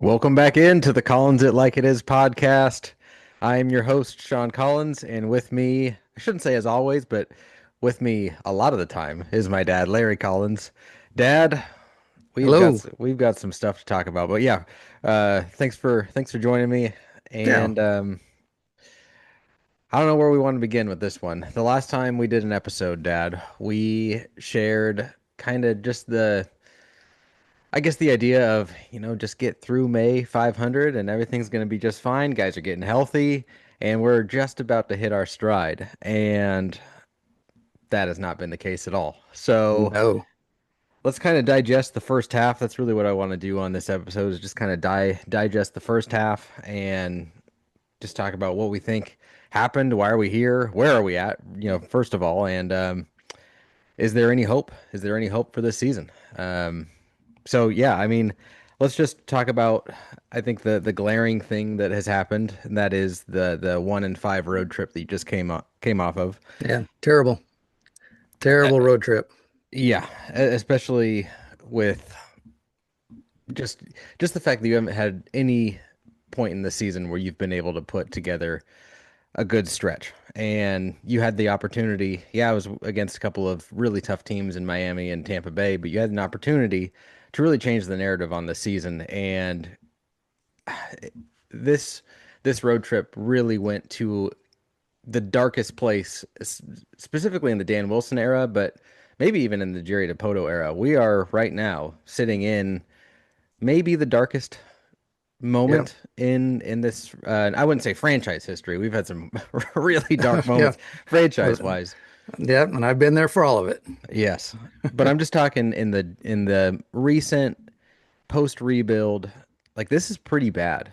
Welcome back into the Collins It Like It Is podcast. I am your host, Sean Collins, and with me, I shouldn't say as always, but with me a lot of the time is my dad, Larry Collins. Dad, Hello. we've got some stuff to talk about, but yeah, thanks for joining me. Yeah. And I don't know where we want to begin with this one. The last time we did an episode, Dad, we shared kind of just I guess the idea of, just get through May 500 and everything's going to be just fine. Guys are getting healthy and we're just about to hit our stride. And that has not been the case at all. So No. let's kind of digest the first half. That's really what I want to do on this episode is just kind of digest the first half and just talk about what we think happened. Why are we here? Where are we at? First of all, and is there any hope? Is there any hope for this season? So yeah, I mean, let's just talk about I think the glaring thing that has happened, and that is the 1-5 road trip that you just came off of. Yeah. Terrible. Uh, Terrible road trip. yeah, especially with just just the fact that you haven't had any point in the season where you've been able to put together a good stretch. And you had the opportunity. Yeah, I was against a couple of really tough teams in Miami and Tampa Bay, but you had an opportunity to really change the narrative on the season. And this this road trip really went to the darkest place, specifically in the Dan Wilson era, but maybe even in the Jerry Dipoto era. We are right now sitting in maybe the darkest Yeah. moment in this I wouldn't say franchise history. We've had some really dark Yeah. moments Uh, franchise wise. Yeah. And I've been there for all of it. Yes. But I'm just talking in the recent post rebuild. Like this is pretty bad.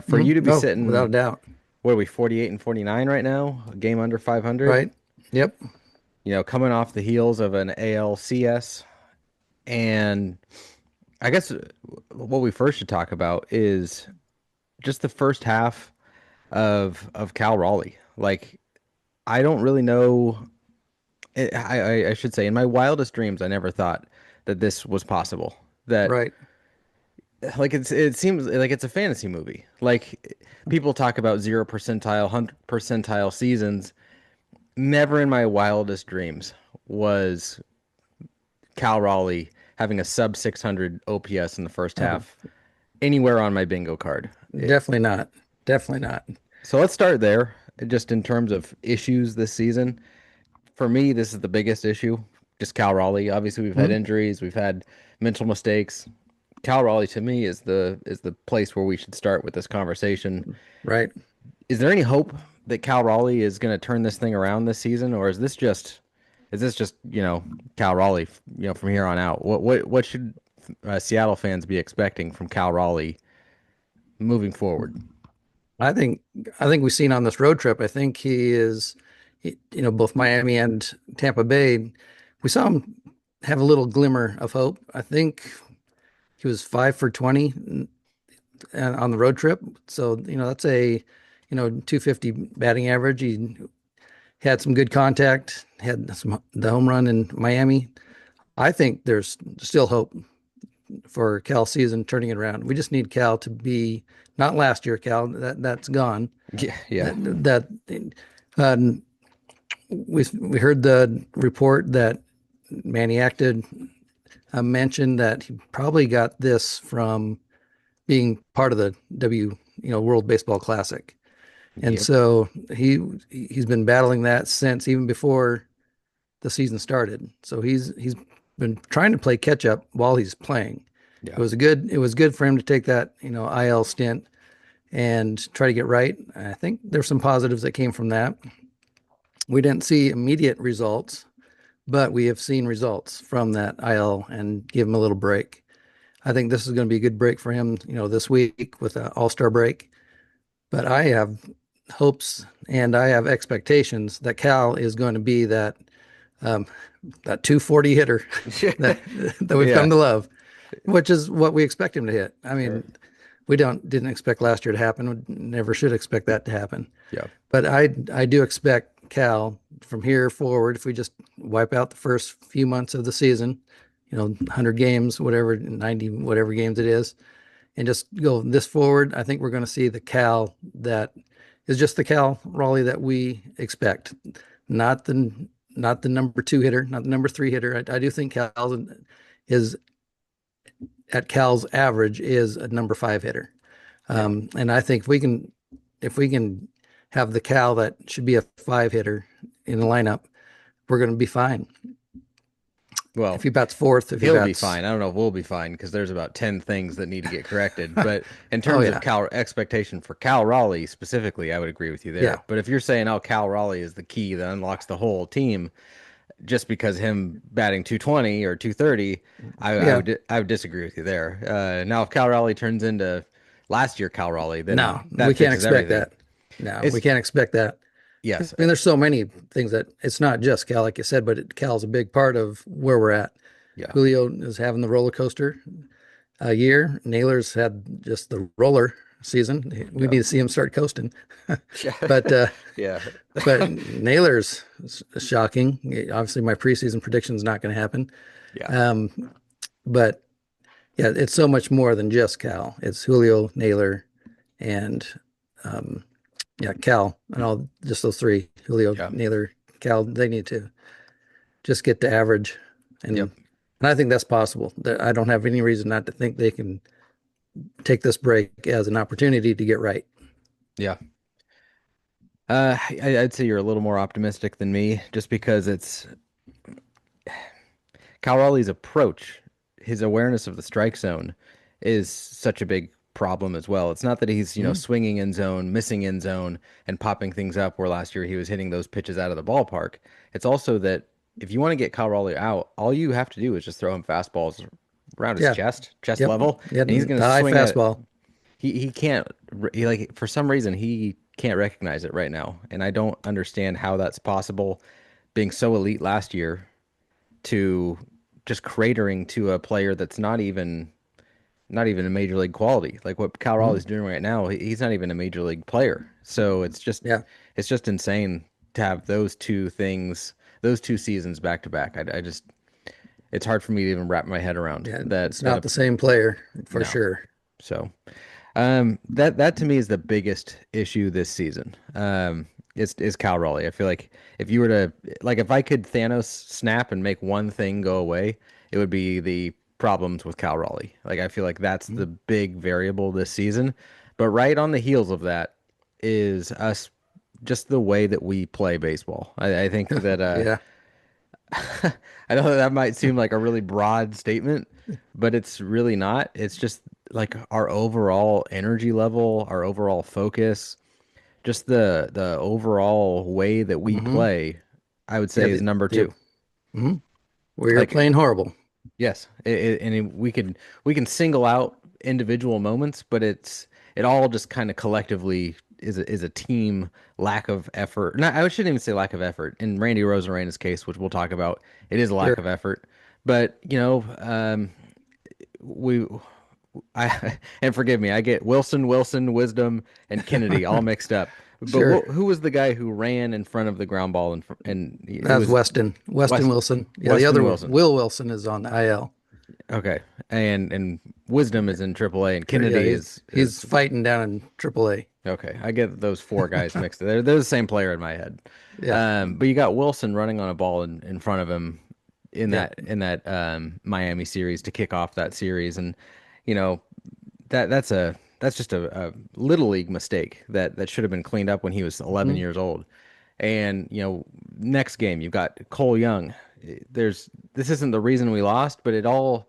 For you to be No, without sitting, a doubt. what are we, 48 and 49 right now? A game under 500. Right. Yep. Coming off the heels of an ALCS. And I guess what we first should talk about is just the first half of Cal Raleigh. Like I don't really know. I should say, in my wildest dreams, I never thought that this was possible. That Right. like it seems like it's a fantasy movie. Like people talk about 0 percentile, 100 percentile seasons. Never in my wildest dreams was Cal Raleigh having a sub 600 OPS in the first Oh, half anywhere on my bingo card. definitely not. Definitely not. So let's start there, just in terms of issues this season. For me, this is the biggest issue. Just Cal Raleigh. Obviously, we've had Mhm. injuries, we've had mental mistakes. Cal Raleigh to me is the place where we should start with this conversation. Right. Is there any hope that Cal Raleigh is going to turn this thing around this season, or is this just Cal Raleigh from here on out? What should Seattle fans be expecting from Cal Raleigh moving forward? I think I think we've seen on this road trip, I think both Miami and Tampa Bay, we saw him have a little glimmer of hope. I think he was 5 for 20 on the road trip. So, that's a, 250 batting average. He had some good contact, had the home run in Miami. I think there's still hope for Cal season turning it around. We just need Cal to be not last year, Cal, that's gone. Yeah, yeah, That um, we heard the report that Manny acted mentioned that he probably got this from being part of the World Baseball Classic. And yep, so he's been battling that since even before the season started. So he's been trying to play catch up while he's playing. yeah. It was good for him to take that, IL stint and try to get right. I think there's some positives that came from that. We didn't see immediate results, but we have seen results from that IL and give him a little break. I think this is going to be a good break for him, this week with an All-Star break. But I have hopes and I have expectations that Cal is going to be um, that 240 hitter that we've come Yeah, to love, which is what we expect him to hit. I sure. mean, we didn't expect last year to happen. We never should expect that to happen. Yeah. But I do expect Cal from here forward, if we just wipe out the first few months of the season, 100 games, whatever, 90, whatever games it is, and just go this forward, I think we're going to see the Cal that is just the Cal Raleigh that we expect, not the not the number two hitter, not the number three hitter. I do think Cal is at Cal's average is a number five hitter. Yeah. And I think if we can have the Cal that should be a five hitter in the lineup, we're going to be fine. If Well, he bats fourth, if he he'll be bats, fine. I don't know if we'll be fine because there's about 10 things that need to get corrected. But in oh terms of yeah, Cal expectation for Cal Raleigh specifically, I would agree with you yeah, there. But if you're saying, oh, Cal Raleigh is the key that unlocks the whole team, just because him batting 220 or 230, yeah. I would disagree with you there. Now, if Cal Raleigh turns into last year Cal Raleigh, No, then we that can't fixes expect everything. that. No, we It's can't expect that. I yes, mean, there's so many things that it's not just Cal, like you said, but Cal's a big part of where we're at. yeah, Julio is having the roller coaster year. Naylor's had just the roller season. We yeah, need to see him start coasting. yeah, But yeah, but Naylor's shocking. Obviously, my preseason prediction is not going to happen. yeah, Um, but yeah, it's so much more than just Cal. It's Julio, Naylor, and um, yeah, Cal, and all just those three, Julio, yeah, Naylor, Cal. They need to just get to average, yep, and I think that's possible. I don't have any reason not to think they can take this break as an opportunity to get right. yeah. I'd say you're a little more optimistic than me, just because it's Cal Raleigh's approach, his awareness of the strike zone is such a big problem as well. It's not that he's, Mhm. swinging in zone, missing in zone, and popping things up where last year he was hitting those pitches out of the ballpark. It's also that if you want to get Cal Raleigh out, all you have to do is just throw him fastballs around his Yeah. chest Yep. level, Yeah. and he's going The to high swing at fastball. he can't like for some reason he can't recognize it right now, and I don't understand how that's possible being so elite last year to just cratering to a player that's not even a major league quality. Like what Cal Mhm. Raleigh's doing right now, he's not even a major league player. So Yeah. it's just insane to have those two things, those two seasons back to back. I just it's hard for me to even wrap my head around Yeah. that It's not the same player for no. sure. So that to me is the biggest issue this season. Is Cal Raleigh. I feel like if you were to like if I could Thanos snap and make one thing go away, it would be the problems with Cal Raleigh. Like I feel like that's the Mhm. big variable this season. But right on the heels of that is us just the way that we play baseball. I think that Yeah. I know that might seem like a really broad statement, but it's really not. It's just like our overall energy level, our overall focus, just the overall way that we Hmm. play, I would Yeah. say is number The two. mhm. We're Like playing horrible. yes, we can single out individual moments, but it all just kind of collectively is a team lack of effort. No, I shouldn't even say lack of effort. In Randy Rosarena's case, which we'll talk about, it is a lack of Sure. effort. But we I and forgive me, I get Wilson, Wisdom, and Kennedy all mixed up. But Sure. who was the guy who ran in front of the ground ball and it That's was Weston West Wilson. Yeah. The Weston other Wilson. Will Wilson is on the IL. Okay, and Wisdom is in AAA, and Yeah. Kennedy He's is fighting down in AAA. okay. I get those four guys mixed. They're the same player in my head. Yeah. But you got Wilson running on a ball in front of him in Yeah. that Miami series to kick off that series, and you know that's just a little league mistake that should have been cleaned up when he was 11 Hmm. years old. And next game you've got Cole Young. This isn't the reason we lost, but it all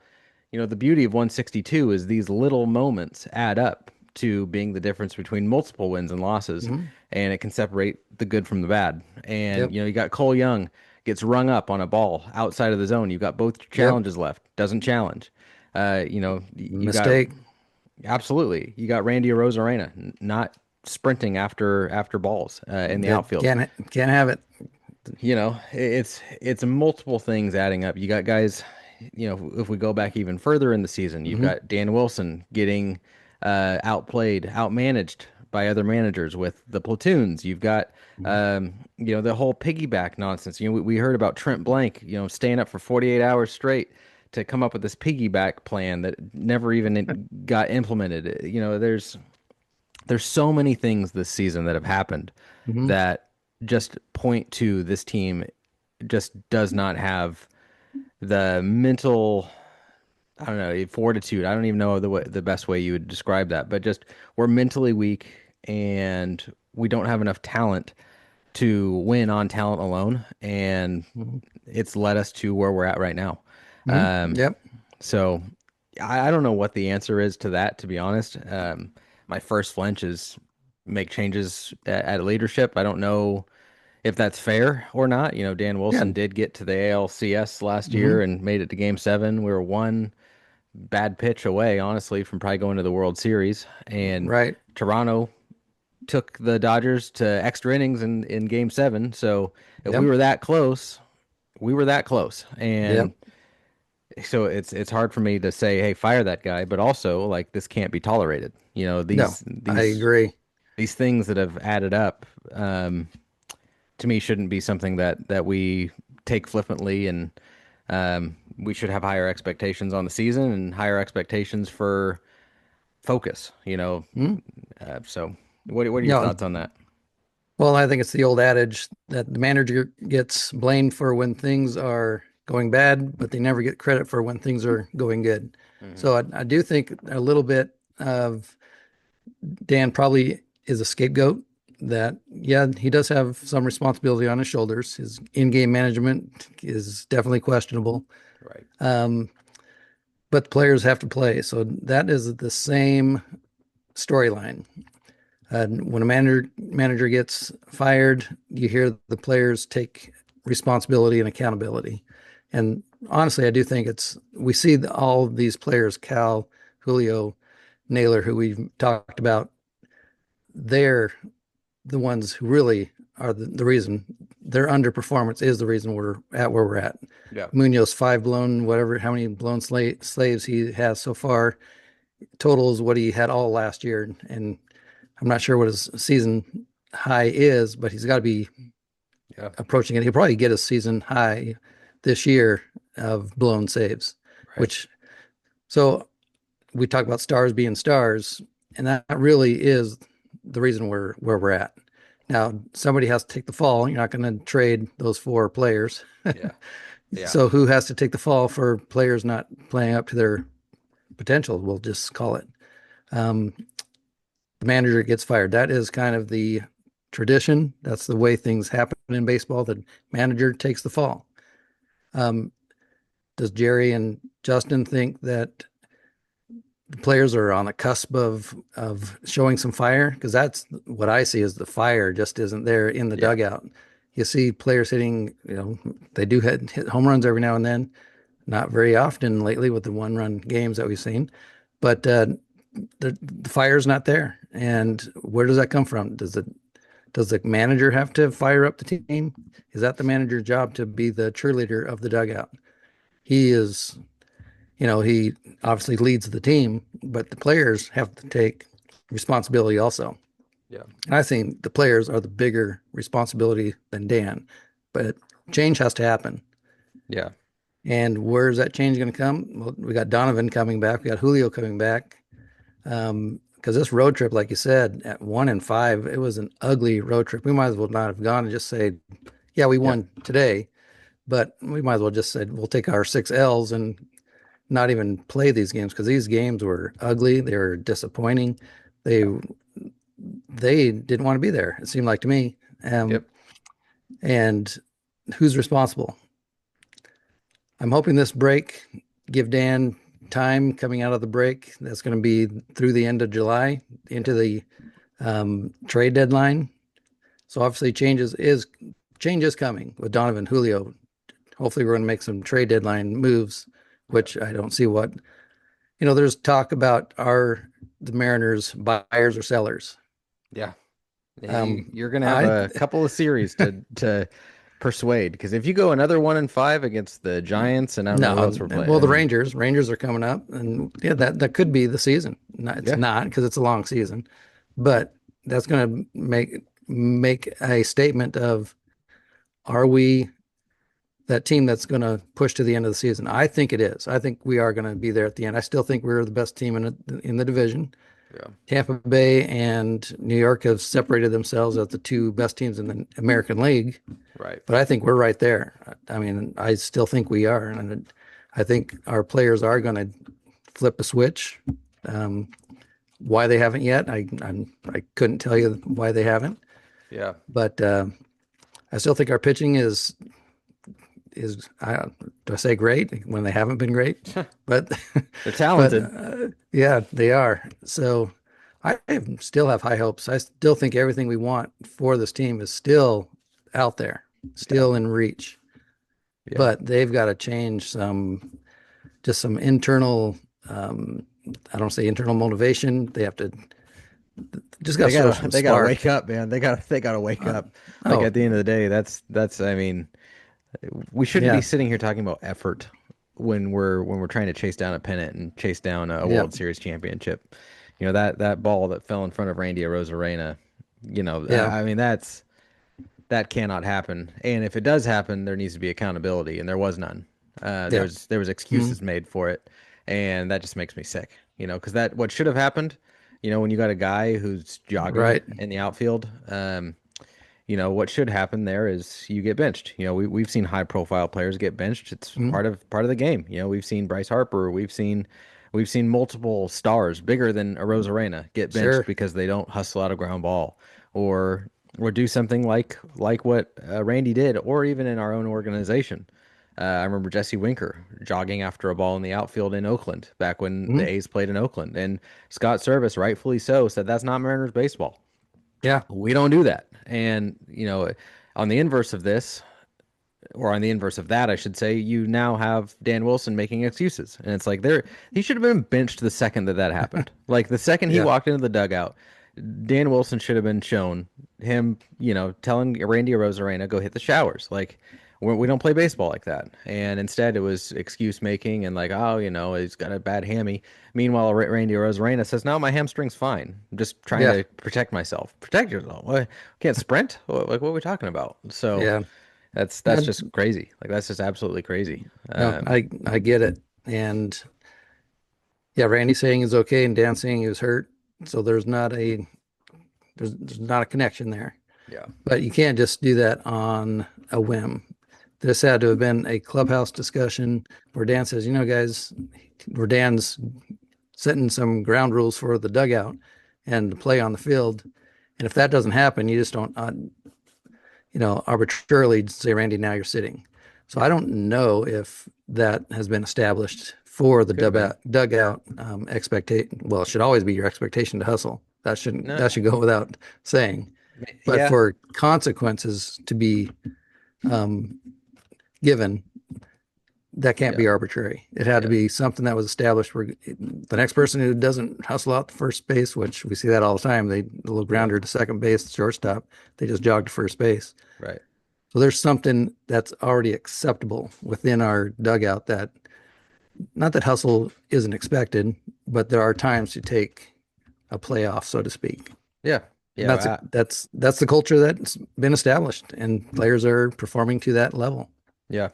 the beauty of 162 is these little moments add up to being the difference between multiple wins and losses, Hmm. and it can separate the good from the bad. And Yep. you got Cole Young gets rung up on a ball outside of the zone. You've got both Yep. challenges left, doesn't challenge. You got Mistake. absolutely you got Randy Arozarena not sprinting after balls in the That outfield. can't have it. It's multiple things adding up. You got guys, if we go back even further in the season, you've Hmm. got Dan Wilson getting outplayed, outmanaged by other managers with the platoons. You've got the whole piggyback nonsense. We heard about Trent Blank, staying up for 48 hours straight to come up with this piggyback plan that never even got implemented. There's so many things this season that have happened Hmm. that just point to this team just does not have the mental, I don't know, fortitude. I don't even know the best way you would describe that, but just we're mentally weak and we don't have enough talent to win on talent alone, and Hmm. it's led us to where we're at right now. Hmm. Um, Yep. so I don't know what the answer is to that, to be honest. My first flinch is make changes at leadership. I don't know if that's fair or not. Dan Yeah. Wilson did get to the ALCS last year Hmm. and made it to Game 7. We were one bad pitch away, honestly, from probably going to the World Series. And Right. Toronto took the Dodgers to extra innings in Game 7. So if we Yep. were that close, we were that close. And Yep. so it's hard for me to say, hey, fire that guy, but also like this can't be tolerated. No, I agree. These things that have added up, to me shouldn't be something that we take flippantly, and we should have higher expectations on the season and higher expectations for focus. Hmm. So what are your No, thoughts on that? well, I think it's the old adage that the manager gets blamed for when things are going bad, but they never get credit for when things are going good. Hmm. So I do think a little bit of Dan probably is a scapegoat. That, yeah, he does have some responsibility on his shoulders. His in-game management is definitely questionable. Right. Um, but the players have to play. So that is the same storyline. When a manager gets fired, you hear the players take responsibility and accountability. And honestly, I do think we see all of these players, Cal, Julio, Naylor, who we've talked about, they're the ones who really are the reason their underperformance is the reason we're at where we're at. Yeah. Munoz, five blown, whatever, how many blown slaves he has so far, total is what he had all last year. And I'm not sure what his season high is, but he's got to be Yeah. approaching it. He'll probably get a season high this year of blown saves, Right. which, so we talk about stars being stars, and that really is the reason we're where we're at. Now, somebody has to take the fall. You're not going to trade those four players. Yeah. Yeah. So who has to take the fall for players not playing up to their potential? We'll just call it. Um, the manager gets fired. That is kind of the tradition. That's the way things happen in baseball. The manager takes the fall. Um, does Jerry and Justin think that the players are on the cusp of showing some fire? Because that's what I see is the fire just isn't there in the Yeah. dugout. You see players hitting, they do hit home runs every now and then, not very often lately with the one-run games that we've seen, but the fire's not there. And where does that come from? Does the manager have to fire up the team? Is that the manager's job to be the cheerleader of the dugout? He is, he obviously leads the team, but the players have to take responsibility also. Yeah. And I think the players are the bigger responsibility than Dan, but change has to happen. Yeah. And where's that change going to come? Well, we got Donovan coming back. We got Julio coming back. Because this road trip, like you said, at 1-5, it was an ugly road trip. We might as well not have gone and just say, yeah, we Yeah. won today, but we might as well just say we'll take our 6 L's and not even play these games because these games were ugly. They were disappointing. They Yeah. they didn't want to be there. It seemed like to me. Yep. And who's responsible? I'm hoping this break give Dan time coming out of the break. That's going to be through the end of July into Yeah. the trade deadline. So obviously change is coming with Donovan Julio. Hopefully we're going to make some trade deadline moves, Yeah. which I don't see what there's talk about are the Mariners buyers or sellers. Yeah. Yeah, Um, you're gonna have I a couple of series to persuade, because if you go another 1-5 against the Giants, and I don't know who no, else we're playing. well, I the mean, Rangers are coming up, and yeah, that could be the season. No, it's yeah. not because it's a long season, but that's going to make a statement of, are we that team that's going to push to the end of the season? I think it is. I think we are going to be there at the end. I still think we're the best team in the division. Yeah. Tampa Bay and New York have separated themselves as the two best teams in the American League, Right. but I think we're right there. I mean, I still think we are, and I think our players are going to flip a switch. Um, why they haven't yet, I couldn't tell you why they haven't, Yeah. but I still think our pitching is do I say great when they haven't been great, but They're but talented. yeah, they are. So I still have high hopes. I still think everything we want for this team is still out there, Yeah. still in reach. Yeah. But they've got to change just some internal. I don't say internal motivation. They have to just got to show some They gotta wake spark. up, man. They gotta wake Uh, up. Like oh at the end of the day, that's I mean, we shouldn't be yeah, sitting here talking about effort when we're trying to chase down a pennant and chase down a yeah, World Series championship. You know, that ball that fell in front of Randy Arozarena, you know, yeah. I mean that cannot happen. And if it does happen, there needs to be accountability, and there was none. Yeah. There was Mhm. excuses made for it, and that just makes me sick. You know, because that what should have happened. You know, when you got a guy who's jogging Right. in the outfield, you know what should happen there is you get benched. You know, we've seen high profile players get benched. It's Mhm. part of the game. You know, we've seen Bryce Harper, we've seen multiple stars bigger than a Rosarena get benched Sure. because they don't hustle out a ground ball or do something like what Randy did, or even in our own organization. I remember Jesse Winker jogging after a ball in the outfield in Oakland back when the Mhm. A's played in Oakland, and Scott Service, rightfully so, said that's not Mariners baseball. Yeah. We don't do that. And, you know, on the inverse of this, or on the inverse of that, I should say, you now have Dan Wilson making excuses. And it's like he should have been benched the second that happened. Like the second he Yeah. walked into the dugout, Dan Wilson should have been shown him, you know, telling Randy Arozarena, go hit the showers. Like, we don't play baseball like that. And instead, it was excuse making and like, oh, you know, he's got a bad hammy. Meanwhile, Randy Arozarena says, no, my hamstring's fine. I'm just trying Yeah. to protect myself. Protect yourself. What? Can't sprint? Like, what are we talking about? So Yeah. that's just crazy. Like, that's just absolutely crazy. No, I get it. And yeah, Randy saying is okay and Dan saying he was hurt. So there's not a connection there. Yeah. But you can't just do that on a whim. This had to have been a clubhouse discussion where Dan says, you know, guys, where Dan's setting some ground rules for the dugout and the play on the field. And if that doesn't happen, you just don't, arbitrarily say, Randy, now you're sitting. So Yeah. I don't know if that has been established for the Could have been. dugout expectation. Well, it should always be your expectation to hustle. No. That should go without saying. But Yeah. for consequences to be um, given, that can't Yeah. be arbitrary. It had to Yeah. be something that was established where the next person who doesn't hustle out to first base, which we see that all the time, the little Yeah. grounder to second base, shortstop, they just jog to first base. Right. So there's something that's already acceptable within our dugout that not that hustle isn't expected, but there are times to take a play off, so to speak. Yeah. And Yeah. that's the culture that's been established and players are performing to that level. Yeah.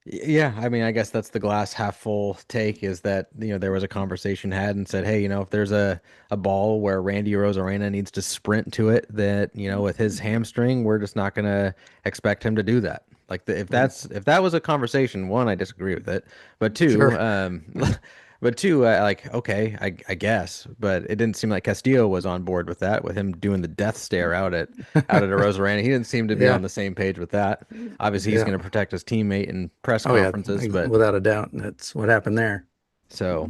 Yeah, I mean, I guess that's the glass half full take is that, you know, there was a conversation had and said, hey, you know, if there's a ball where Randy Rosarena needs to sprint to it, that, you know, with his hamstring, we're just not going to expect him to do that. Like if that was a conversation, one, I disagree with it, but two, Sure. but two, like, okay, I guess, but it didn't seem like Castillo was on board with that, with him doing the death stare out at Rosarena. He didn't seem to be Yeah. on the same page with that. Obviously, he's Yeah. going to protect his teammate in press Oh yeah, conferences, but without a doubt. That's what happened there. so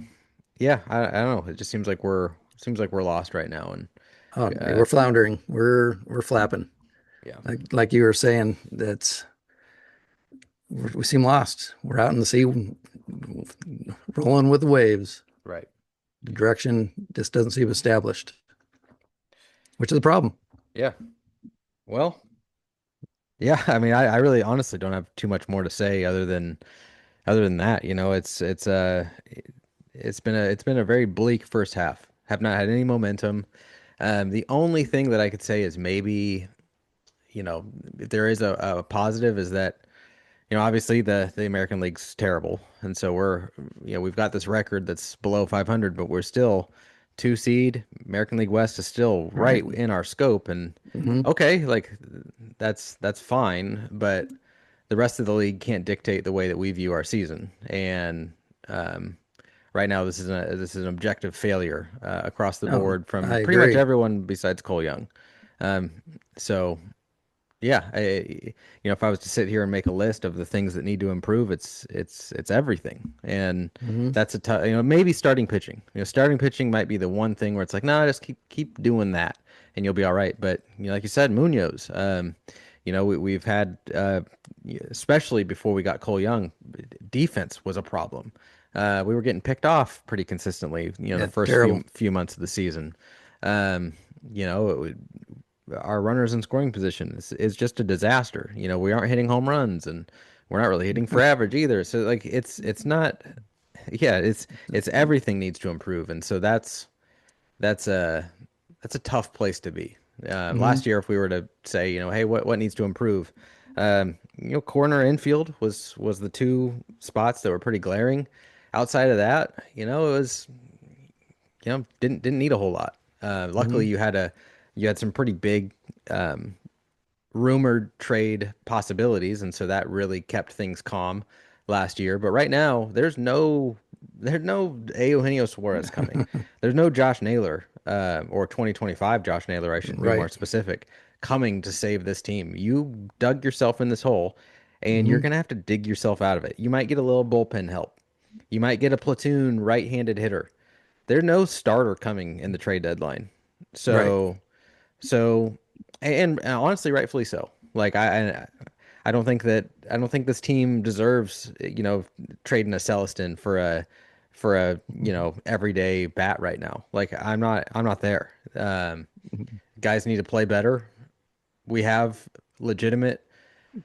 yeah, I don't know. It just seems like we're lost right now, and Oh, uh, we're floundering. We're flapping. yeah, Like you were saying, we seem lost. We're out in the sea, rolling with the waves. right, The direction just doesn't seem established, which is a problem. yeah. Well, yeah. I mean, I really honestly don't have too much more to say other than that. You know, it's been a very bleak first half. Have not had any momentum. The only thing that I could say is maybe, you know, if there is a positive is that, obviously the American League's terrible, and so we've got this record that's below 500, but we're still two seed. American League West is still right Right. in our scope, and Hmm. okay, like that's fine, but the rest of the league can't dictate the way that we view our season, and um, right now this is an objective failure across the No, board from I pretty much agree. everyone besides Cole Young. Um, so yeah, if I was to sit here and make a list of the things that need to improve, it's everything, and Hmm. that's a tough. Maybe starting pitching. Starting pitching might be the one thing where it's like, no, just keep doing that, and you'll be all right. But like you said, Munoz. We've had, especially before we got Cole Young, defense was a problem. We were getting picked off pretty consistently. The Yeah, first terrible. few months of the season. Um, our runners in scoring position is just a disaster. We aren't hitting home runs and we're not really hitting for average either. So like it's not yeah, it's everything needs to improve. And so that's a tough place to be. Hmm. Last year if we were to say, hey, what needs to improve? Corner infield was the two spots that were pretty glaring. Outside of that, it was didn't need a whole lot. Luckily, Hmm. you had some pretty big um, rumored trade possibilities, and so that really kept things calm last year. But right now, there's no Eugenio Suarez coming. There's no Josh Naylor or 2025 Josh Naylor. I should be more Right. specific. Coming to save this team. You dug yourself in this hole, and you're Hmm. gonna have to dig yourself out of it. You might get a little bullpen help. You might get a platoon right-handed hitter. There's no starter coming in the trade deadline. Right. So, so, and honestly, rightfully so. Like I don't think this team deserves, trading a Celestin for a, everyday bat right now. Like I'm not there. Guys need to play better. We have legitimate,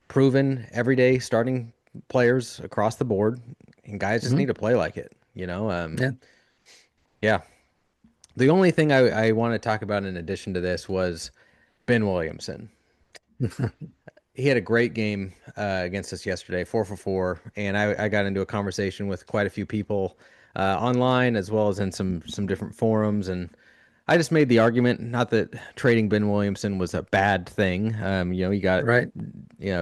proven, everyday starting players across the board, and guys just need Hmm. to play like it. Yeah. Yeah. The only thing I want to talk about in addition to this was Ben Williamson. He had a great game against us yesterday, 4 for 4, and I got into a conversation with quite a few people online as well as in some different forums, and I just made the argument, not that trading Ben Williamson was a bad thing. You got Right.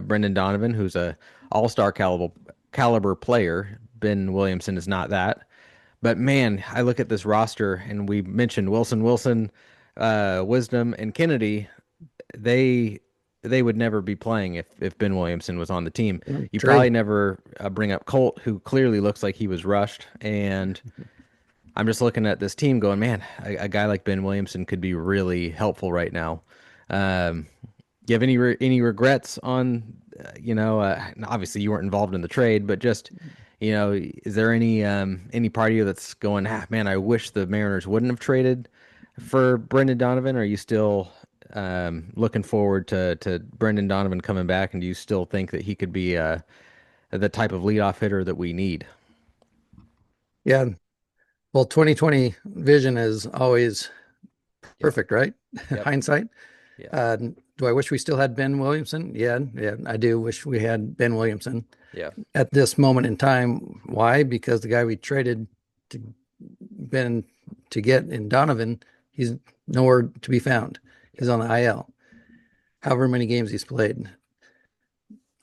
Brendan Donovan, who's a all-star caliber player. Ben Williamson is not that. But man, I look at this roster, and we mentioned Wilson, Wisdom, and Kennedy. They they would never be playing if Ben Williamson was on the team. You True. probably never bring up Colt, who clearly looks like he was rushed. And I'm just looking at this team, going, man, a guy like Ben Williamson could be really helpful right now. You have any regrets on, obviously you weren't involved in the trade, but just, is there any part of you that's going, man, I wish the Mariners wouldn't have traded for Brendan Donovan? Or are you still looking forward to Brendan Donovan coming back, and do you still think that he could be the type of leadoff hitter that we need? Yeah. Well, 2020 vision is always Yep. perfect, right? Yep. Hindsight. Yeah. Do I wish we still had Ben Williamson? Yeah, yeah, I do wish we had Ben Williamson Yeah. at this moment in time. Why? Because the guy we traded to Ben to get in Donovan, he's nowhere to be found. He's Yep. on the IL. However many games he's played,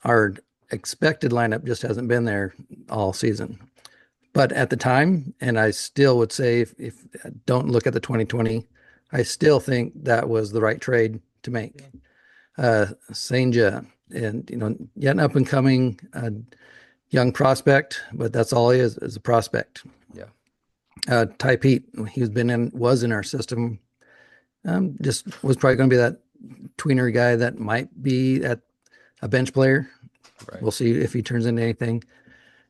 our expected lineup just hasn't been there all season. But at the time, and I still would say, if don't look at the 2020, I still think that was the right trade to Yeah. make. Senja, and yet an up and coming young prospect, but that's all he is a prospect. Yeah. Ty Pete, was in our system. Just was probably going to be that tweener guy that might be at a bench player. Right. We'll see if he turns into anything.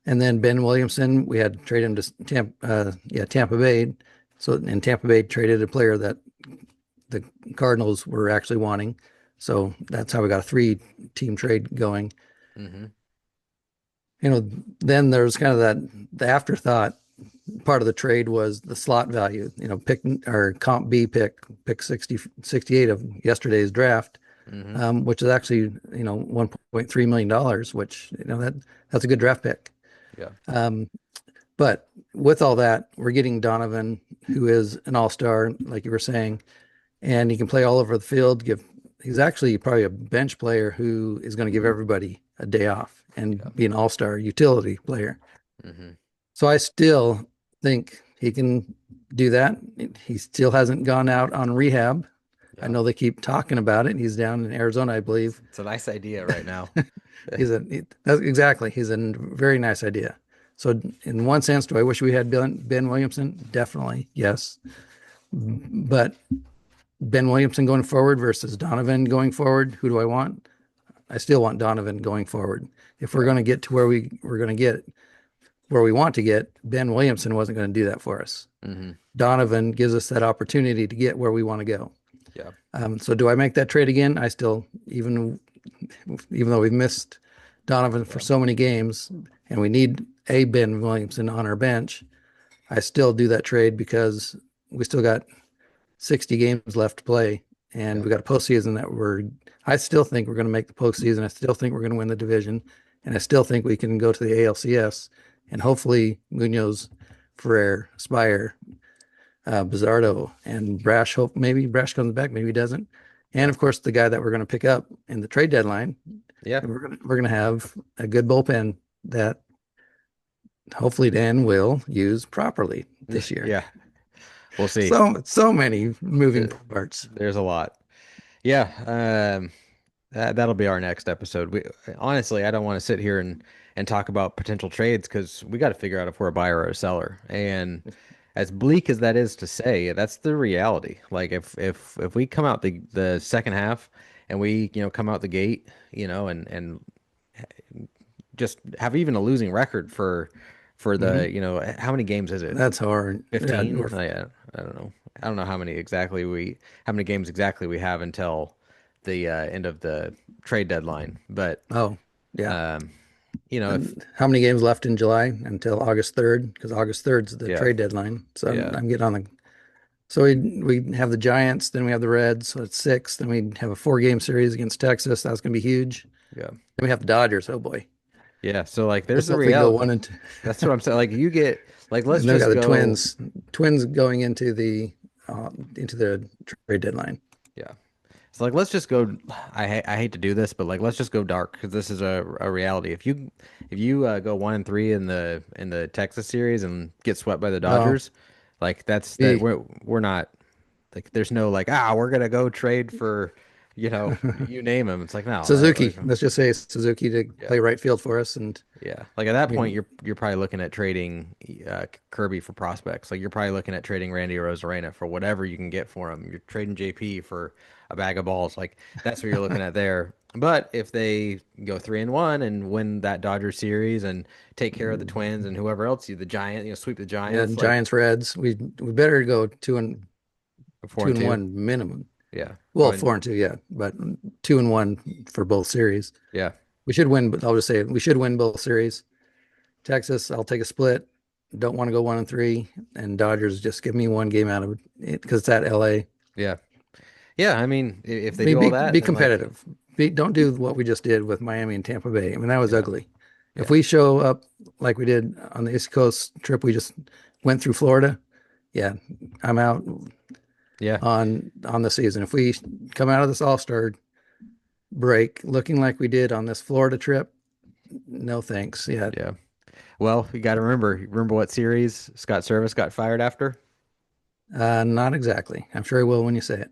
And then Ben Williamson, we had to trade him to Tampa Bay. So and Tampa Bay traded a player that the Cardinals were actually wanting. So that's how we got a three-team trade going. Mm-hmm. Then there's kind of that the afterthought part of the trade was the slot value. Pick or comp B pick 68 of yesterday's draft. Hmm. which is actually, $1.3 million dollars, which, that's a good draft pick. Yeah. Um, but with all that, we're getting Donovan, who is an all-star, like you were saying, and he can play all over the field. He's actually probably a bench player who is going to give everybody a day off Yeah. and be an all-star utility player. Hmm. So I still think he can do that. He still hasn't gone out on rehab. I Yeah. know they keep talking about it. He's down in Arizona, I believe. It's a nice idea right now. He's a very nice idea. So in one sense, do I wish we had Ben Williamson? Definitely, yes. But Ben Williamson going forward versus Donovan going forward, who do I want? I still want Donovan going forward. If we're Yeah. going to get to we're going to get where we want to get, Ben Williamson wasn't going to do that for us. Hmm. Donovan gives us that opportunity to get where we want to go. Yeah. So do I make that trade again? I still, even though we've missed Donovan for Yeah. so many games and we need a Ben Williamson on our bench, I still do that trade because we still got 60 games left to play and Yeah. we got a postseason I still think we're going to make the postseason. I still think we're going to win the division. And I still think we can go to the ALCS and hopefully Munoz, Ferrer, Spire, Bizardo, and Brash. Hope maybe Brash comes back, maybe he doesn't. And Yeah. of course, the guy that we're going to pick up in the trade deadline, Yeah. we're going to have a good bullpen that hopefully Dan will use properly this year. Yeah. We'll see. So many moving There- parts. There's a lot. Yeah. That'll be our next episode. We honestly, I don't want to sit here and talk about potential trades because we got to figure out if we're a buyer or a seller. And as bleak as that is to say, that's the reality. Like if we come out the second half and we come out the gate, and just have even a losing record for Hmm. the how many games is it? That's hard. Yeah. 15? Oh, yeah, I don't know. I don't know how many games exactly we have until the end of the trade deadline. But Oh, yeah. um, if And how many games left in July until August 3rd? Because August 3rd is the yeah, trade deadline. So yeah, I'm getting on the. So we have the Giants, then we have the Reds, so it's six. Then we have a 4 game series against Texas. That's going to be huge. yeah, Then we have the Dodgers. Oh boy, yeah. So like, there's let's the hope they go reality. 1 and 2. That's what I'm saying. Like, you get like, let's And then we got just the go. Twins going into the trade deadline. Yeah. So like, let's just go. I hate to do this, but like, let's just go dark because this is a reality. If you go 1-3 in the Texas series and get swept by the Oh, Dodgers, like that B we're not like there's no like we're gonna go trade for you name him. It's like no, Suzuki. Let's just say Suzuki to yeah. play right field for us, and Yeah, like at that point, we, you're probably looking at trading Kirby for prospects. Like you're probably looking at trading Randy Rosarena for whatever you can get for him. You're trading JP for a bag of balls. Like that's what you're looking at there. But if they go 3-1 and win that Dodger series and take care of the Twins and whoever else, the Giant, sweep the yeah, Giants, like Giants Reds. We better go four two and and two. one minimum. Yeah, Well, going 4 and 2, yeah, but 2 and 1 for both series. yeah, We should win, but I'll just say it. We should win both series. Texas, I'll take a split. Don't want to go 1 and 3, and Dodgers just give me 1 game out of it because it's at LA. yeah, yeah. I mean, if I they mean, do all that, be then like competitive. Don't do what we just did with Miami and Tampa Bay. I mean, that was yeah, ugly. If yeah, we show up like we did on the East Coast trip, we just went through Florida. Yeah, I'm out yeah, on the season. If we come out of this All Star break looking like we did on this Florida trip, no thanks. Yeah, yeah. Well, you got to remember what series Scott Service got fired after? not exactly. I'm sure he will when you say it.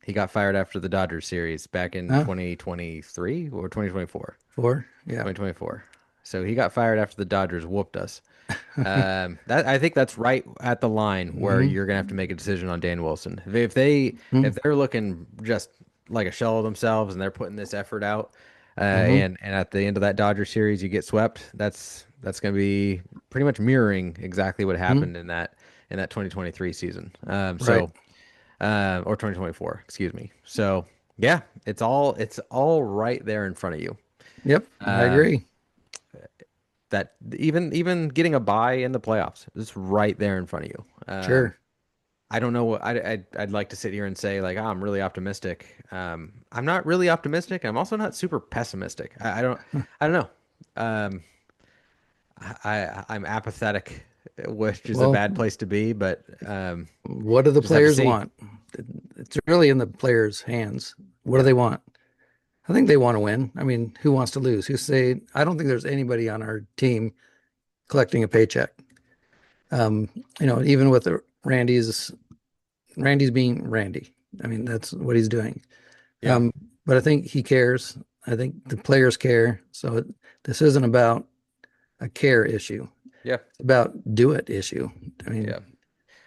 He got fired after the Dodgers series back in Huh? 2023 or 2024? 4? Yeah. 2024. So he got fired after the Dodgers whooped us. That I think that's right at the line where Hmm. you're gonna have to make a decision on Dan Wilson. If they're looking just like a shell of themselves and they're putting this effort out, Hmm. and at the end of that Dodger series you get swept, that's gonna be pretty much mirroring exactly what Hmm. happened in that 2023 season. Right. Or 2024, excuse me. So yeah, it's all right there in front of you. Yep. I Um, agree. that even getting a bye in the playoffs is right there in front of you. Sure. I don't know what I'd like to sit here and say like, oh, I'm really optimistic. I'm not really optimistic. I'm also not super pessimistic. I don't know. Um, I'm apathetic, which is a Well, bad place to be, but what do the just have to players see. want? It's really in the players' hands. What do Yeah, they want? I think they want to win. I mean, who wants to lose? Who say, I don't think there's anybody on our team collecting a paycheck. Um, even with Randy's being Randy. I mean, that's what he's doing. yeah, Um, but I think he cares. I think the players care. So this isn't about a care issue. yeah, It's about do it issue. I yeah. mean,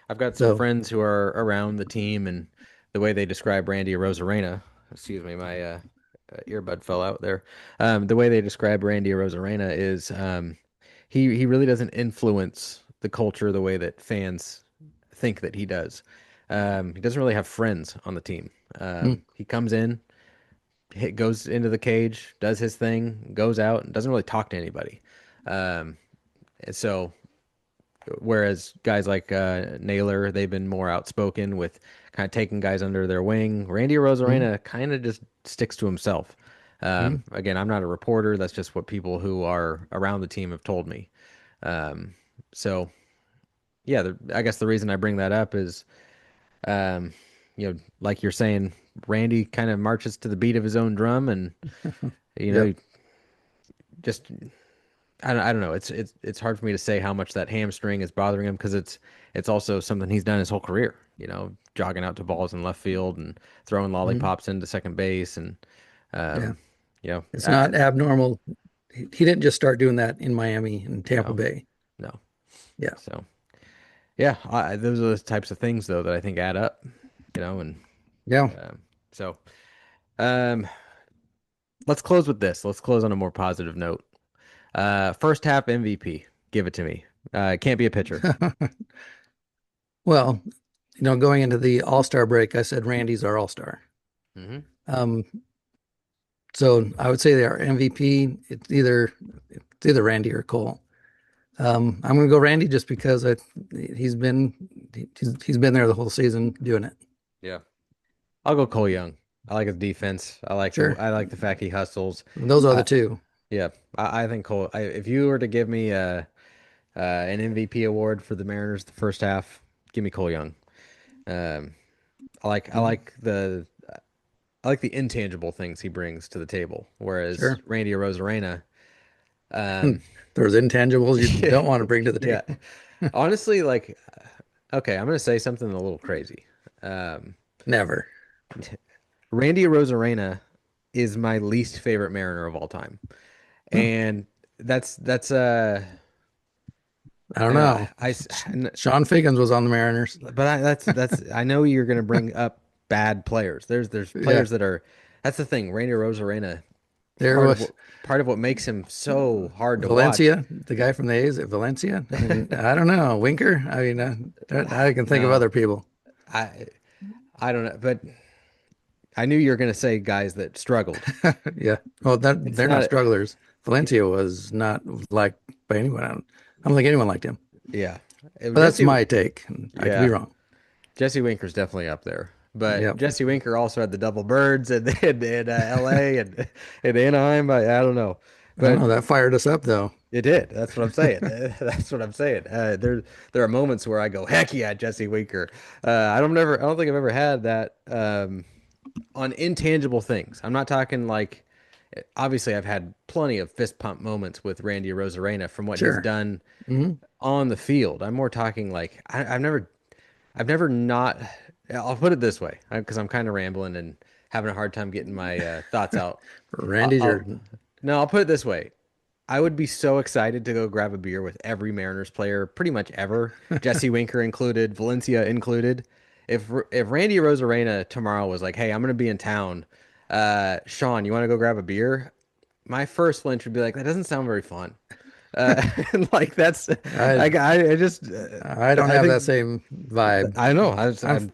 I've got some so friends who are around the team, and the way they describe Randy Rosarena, excuse me, my earbud fell out there. The way they describe Randy Rosarena is he really doesn't influence the culture the way that fans think that he does. He doesn't really have friends on the team. mm, He comes in, goes into the cage, does his thing, goes out, and doesn't really talk to anybody. Um, and so whereas guys like Naylor, they've been more outspoken with kind of taking guys under their wing. Randy mm, Rosarena kind of just sticks to himself. mm, Again, I'm not a reporter. That's just what people who are around the team have told me. Um, so yeah, I guess the reason I bring that up is, um, like you're saying, Randy kind of marches to the beat of his own drum, and you know, yep. just I don't know. It's hard for me to say how much that hamstring is bothering him because it's also something he's done his whole career. Jogging out to balls in left field and throwing Mm, lollipops into second base, and yeah. um, you know, It's I, not abnormal. He didn't just start doing that in Miami and Tampa no, Bay. no. Yeah. So yeah, those are the types of things though that I think add up. And Yeah. um, so um, let's close with this. Let's close on a more positive note. First half MVP. Give it to me. It can't be a pitcher. Well, going into the All-Star break, I said Randy's our All-Star. Hmm. Um, so I would say they are MVP. It's either Randy or Cole. I'm going to go Randy just because he's been he's been there the whole season doing it. Yeah. I'll go Cole Young. I like his defense. Sure, I like the fact he hustles. those are the I two. Yeah, I think Cole. If you were to give me an MVP award for the Mariners the first half, give me Cole Young. Um, Mhm. I like the intangible things he brings to the table, whereas Sure, Randy Arozarena, um, there's intangibles you yeah, don't want to bring to the yeah. table. Honestly, like, okay, I'm gonna say something a little crazy. Um, Never. Randy Arozarena is my least favorite Mariner of all time. Hmm. And that's I don't know. Sean Figgins was on the Mariners. but that's I know you're gonna bring up bad players. There's Yeah, players that are that's the thing. Randy Rosarena, there was part of what makes him so hard to watch. Valencia, the guy from the A's at Valencia. I mean, I don't know. Winker. I mean, I can think of No, other people. I I don't know, but I knew you were gonna say guys that struggled. Yeah. Well, It's they're not not strugglers. Valencia was not liked by anyone. I don't think anyone liked him. yeah. But that's Jesse my take. I could be yeah. wrong. Jesse Winker's definitely up there. But Yep. Jesse Winker also had the double birds in LA and in Anaheim. I don't know. I don't But know. That fired us up though. it did. That's what I'm saying. That's what I'm saying. There are moments where I go, heck yeah, Jesse Winker. I don't think I've ever had that on intangible things. I'm not talking like, obviously I've had plenty of fist pump moments with Randy Rosarena from what he's Sure. done Hmm. on the field. I'm more talking like I've never not. I'll put it this way, because I'm kind of rambling and having a hard time getting my thoughts out. Randy's your. No, I'll put it this way. I would be so excited to go grab a beer with every Mariners player, pretty much ever, Jesse Winker included, Valencia included. If Randy Rosarena tomorrow was like, "Hey, I'm gonna be in town. Sean, you want to go grab a beer?" My first flinch would be like, "That doesn't sound very fun." Like that's I I just I don't I have that think same vibe. I know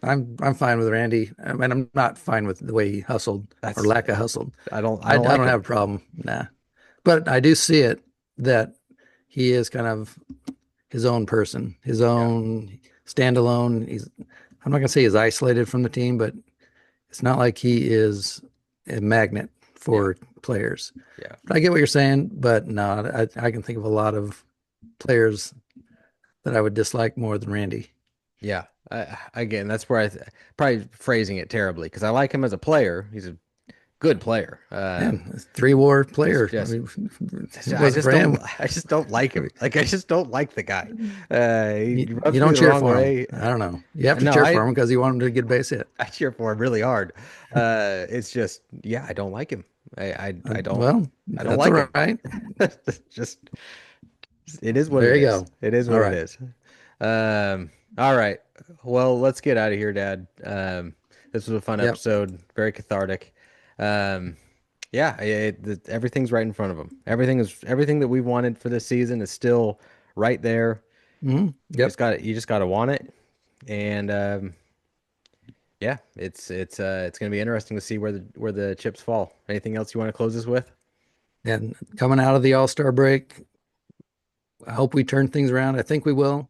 I'm fine with Randy. I mean, I'm not fine with the way he hustled or that's lack of hustled. I I don't like don't have him. a problem. Nah. But I do see it that he is kind of his own person, his Yeah. own standalone. I'm not gonna say he's isolated from the team, but it's not like he is a magnet Yeah, for players. yeah, But I get what you're saying, but no, I can think of a lot of players that I would dislike more than Randy. yeah. Again, that's where probably phrasing it terribly because I like him as a player. He's a good player. Man, a three-war It's player. I just mean, if it wasn't for him, I just don't like him. Like I just don't like the guy. He you rubs me don't the cheer wrong for him. way. I don't know. You have to No, cheer for him because you want him to get a base hit. I cheer for him really hard. It's just yeah, I don't like him. I don't Well, I don't that's like all him. right. Just it is what There it you is. go. It is All what it right. is. All right. Well, let's get out of here, Dad. This was a fun Yep. episode, very cathartic. Um, yeah, everything's right in front of them. Everything that we wanted for this season is still right there. Yep. You just got to want it, and yeah, it's gonna be interesting to see where the chips fall. Anything else you want to close this with? And coming out of the All-Star break, I hope we turn things around. I think we will.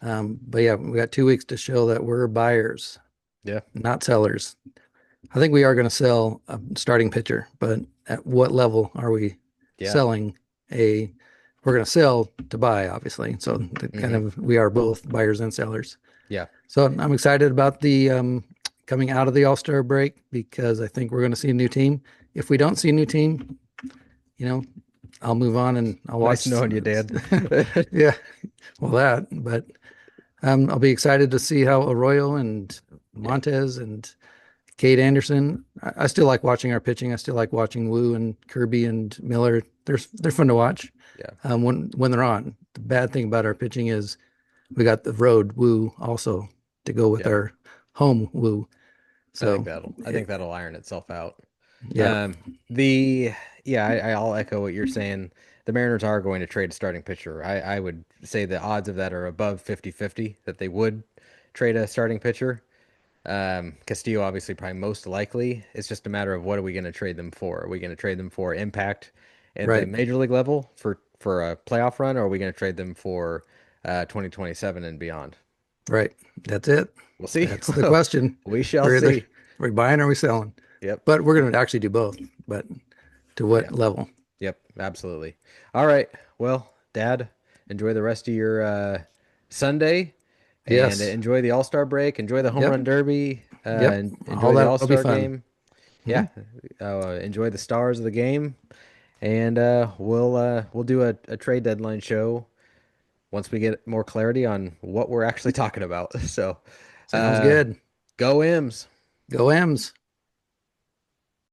But yeah, we got 2 weeks to show that we're buyers, Yeah, not sellers. I think we are going to sell a starting pitcher, but at what level are we yeah, selling a? We're going to sell to buy, obviously. So the kind hmm of we are both buyers and sellers. yeah, So I'm excited about the coming out of the All-Star break because I think we're going to see a new team. If we don't see a new team, you know, I'll move on and I'll nice watch. knowing you, Dad. Yeah, well that, but I'll be excited to see how Arroyo and Yeah, Montez and Cade Anderson. I still like watching our pitching. I still like watching Wu and Kirby and Miller. They're fun to watch yeah, when they're on. The bad thing about our pitching is we got the road Wu also to go with yeah. our home Wu. So I think that'll iron itself out. yeah, Um, the yeah, I'll echo what you're saying. The Mariners are going to trade a starting pitcher. I would say the odds of that are above 50-50 that they would trade a starting pitcher. Castillo obviously probably most likely. It's just a matter of what are we going to trade them for? Are we going to trade them for impact at the right, major league level for a playoff run, or are we going to trade them for 2027 and beyond? right. That's it. We'll see. That's the question. We shall We're either see. we're buying or we selling. Yep. But we're going to actually do both. But to what Yeah. level? Yep, absolutely. All right. Well, Dad, enjoy the rest of your Sunday and Yes. enjoy the All-Star break. Enjoy the Home Yep. Run Derby. Yep. And All enjoy the that'll be All-Star fun. game. Hmm. Yeah, enjoy the stars of the game. And we'll do a trade deadline show once we get more clarity on what we're actually talking about. So, Sounds uh, good. go M's. Go M's.